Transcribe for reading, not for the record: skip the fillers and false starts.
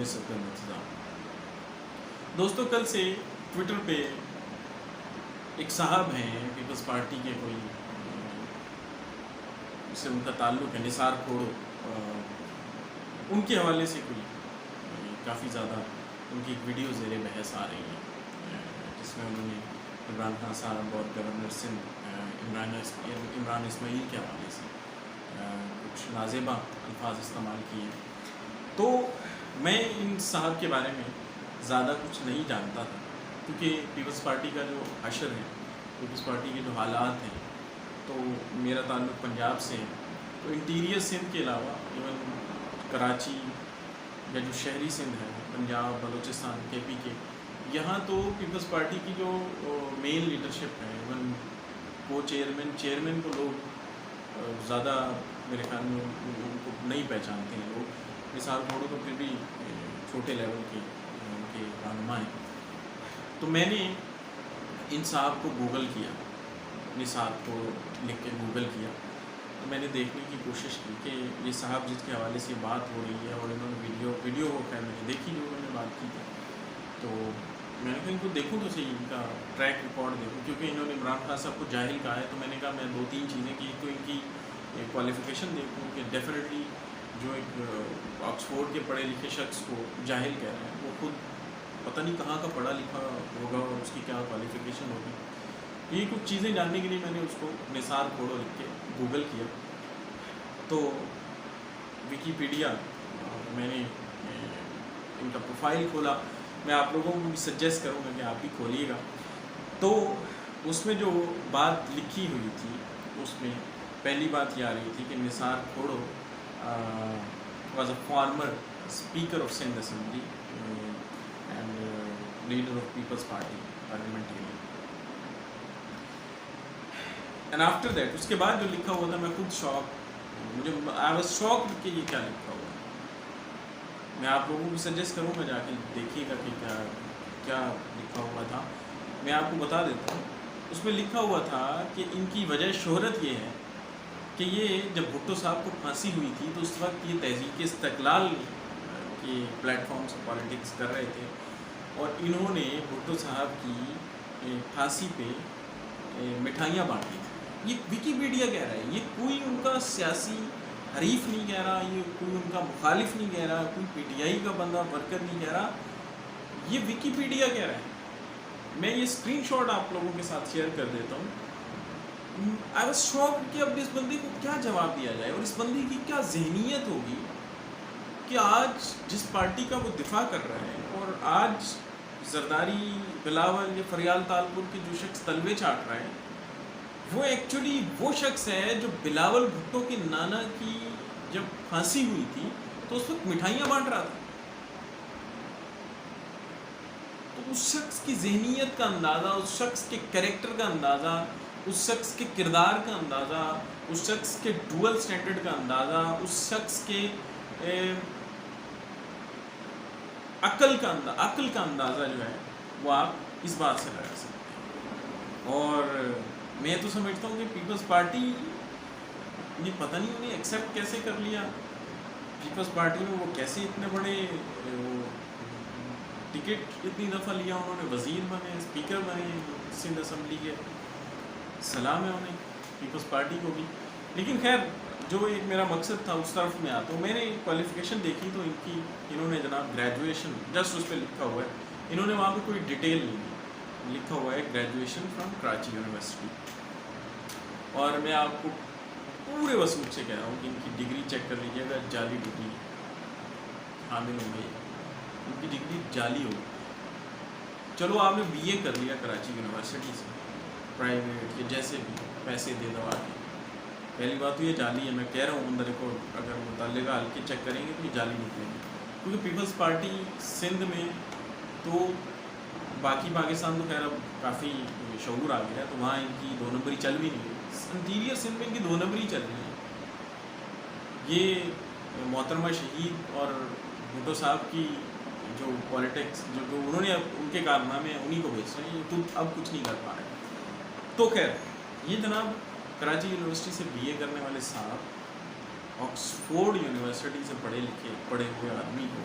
صدر انتظام. دوستوں کل سے ٹویٹر پہ ایک صاحب ہیں پیپلز پارٹی کے، کوئی اس سے ان کا تعلق ہے، نثار کھوڑو، ان کے حوالے سے کوئی کافی زیادہ ان کی ایک ویڈیو زیر بحث آ رہی ہے، جس میں انہوں نے عمران خان صاحب اور گورنر سندھ عمران اسماعیل کے حوالے سے کچھ نازیبا الفاظ استعمال کیے. تو میں ان صاحب کے بارے میں زیادہ کچھ نہیں جانتا تھا، کیونکہ پیپلز پارٹی کا جو حشر ہے، پیپلز پارٹی کے جو حالات ہیں، تو میرا تعلق پنجاب سے ہے. تو انٹیریئر سندھ کے علاوہ ایون کراچی یا جو شہری سندھ ہے، پنجاب، بلوچستان، کے پی کے، یہاں تو پیپلز پارٹی کی جو مین لیڈرشپ ہے، ایون وہ چیئرمین کو لوگ زیادہ میرے خیال میں ان کو نہیں پہچانتے ہیں لوگ. نثار کھوڑو تو پھر بھی چھوٹے لیول کے ان کے رہنما ہیں. تو میں نے ان صاحب کو گوگل کیا، نثار کو لکھ کے گوگل کیا، تو میں نے دیکھنے کی کوشش کی کہ یہ صاحب جس کے حوالے سے بات ہو رہی ہے، اور انہوں نے ویڈیو ہو کر میں نے دیکھی جو انہوں نے بات کی تھی. تو میں نے کہا ان کو دیکھوں تو صحیح، ان کا ٹریک ریکارڈ دیکھوں، کیونکہ انہوں نے عمران خان صاحب کو جاہل کہا ہے. تو میں نے کہا میں 2-3 چیزیں کی، تو ان کی کوالیفیکیشن دیکھوں کہ ڈیفینیٹلی جو ایک آکسفورڈ کے پڑھے لکھے شخص کو جاہل کہہ رہے ہیں، وہ خود پتہ نہیں کہاں کا پڑھا لکھا ہوگا اور اس کی کیا کوالیفیکیشن ہوگی. یہ کچھ چیزیں جاننے کے لیے میں نے اس کو نثار کھوڑو لکھ کے گوگل کیا. تو ویکیپیڈیا میں نے ان کا پروفائل کھولا. میں آپ لوگوں کو بھی سجیسٹ کروں گا کہ آپ بھی کھولیے گا. تو اس میں جو بات لکھی ہوئی تھی، اس میں پہلی بات یہ آ رہی تھی کہ Nisar Khuhro was a former speaker of Sindh assembly and leader of Peoples Party parliamentary. And after that اس کے بعد جو لکھا ہوا تھا، میں خود مجھے آئی واز شاک کہ یہ کیا لکھا ہوا ہے. میں آپ لوگوں کو سجیسٹ کروں گا جا کے دیکھیے گا کہ کیا لکھا ہوا تھا. میں آپ کو بتا دیتا ہوں. اس میں لکھا ہوا تھا کہ ان کی وجہ شہرت یہ ہے کہ یہ جب بھٹو صاحب کو پھانسی ہوئی تھی تو اس وقت یہ تحریک استقلال کے پلیٹ فارم سے پالیٹکس کر رہے تھے، اور انہوں نے بھٹو صاحب کی پھانسی پہ مٹھائیاں بانٹی تھیں. یہ ویکیپیڈیا کہہ رہا ہے، یہ کوئی ان کا سیاسی حریف نہیں کہہ رہا، یہ کوئی ان کا مخالف نہیں کہہ رہا، کوئی پی ٹی آئی کا بندہ ورکر نہیں کہہ رہا، یہ ویکیپیڈیا کہہ رہا ہے. میں یہ اسکرین شاٹ آپ لوگوں کے ساتھ شیئر کر دیتا ہوں. آئی واز شاک کہ اب اس بندے کو کیا جواب دیا جائے، اور اس بندے کی کیا ذہنیت ہوگی کہ آج جس پارٹی کا وہ دفاع کر رہا ہے، اور آج زرداری، بلاول یا فریال تالپور کے جو شخص تلوے چاٹ رہا ہے، وہ ایکچولی وہ شخص ہے جو بلاول بھٹو کے نانا کی جب پھانسی ہوئی تھی تو اس وقت مٹھائیاں بانٹ رہا تھا. تو اس شخص کی ذہنیت کا اندازہ، اس شخص کے کریکٹر کا اندازہ، اس شخص کے کردار کا اندازہ، اس شخص کے ڈوئل سٹینڈرڈ کا اندازہ، اس شخص کے عقل کا اندازہ جو ہے وہ آپ اس بات سے لگا سکتے ہیں. اور میں تو سمجھتا ہوں کہ پیپلز پارٹی نے پتہ نہیں انہیں ایکسیپٹ کیسے کر لیا. پیپلز پارٹی میں وہ کیسے اتنے بڑے ٹکٹ اتنی دفعہ لیا، انہوں نے وزیر بنے، اسپیکر بنے سندھ اسمبلی کے. سلام ہے انہیں، پیپلز پارٹی کو بھی. لیکن خیر، جو ایک میرا مقصد تھا اس طرف میں آتا ہوں. میں نے کوالیفیکیشن دیکھی تو انہوں نے جناب گریجویشن جسٹ اس پہ لکھا ہوا ہے، انہوں نے وہاں پہ کوئی ڈیٹیل نہیں لکھا ہوا ہے، گریجویشن فرام کراچی یونیورسٹی. اور میں آپ کو پورے وثوق سے کہہ رہا ہوں کہ ان کی ڈگری چیک کر لیجیے گا، جعلی ڈگری حامل ہوں گے، ان کی ڈگری جعلی ہوگی. چلو آپ نے بی اے کر لیا کراچی یونیورسٹی سے، پرائیویٹ یا جیسے بھی پیسے دے دوا کے، پہلی بات تو یہ جعلی ہے. میں کہہ رہا ہوں اندر کو اگر متعلقہ حلقے چیک کریں گے تو یہ جعلی نکلیں گے. کیونکہ پیپلز پارٹی سندھ میں تو باقی پاکستان تو خیر اب کافی شعور آ گیا ہے، تو وہاں ان کی 2 نمبری چل بھی نہیں ہے. انٹیریئر سندھ میں ان کی 2 نمبری چل رہی ہے. یہ محترمہ شہید اور بھٹو صاحب کی جو پالیٹکس جو انہوں نے ان کے کارنامے انہیں کو بیچ رہے ہیں، یہ خود اب کچھ نہیں کر پا رہے. تو خیر، یہ جناب کراچی یونیورسٹی سے بی اے کرنے والے صاحب آکسفورڈ یونیورسٹی سے پڑھے ہوئے آدمی کو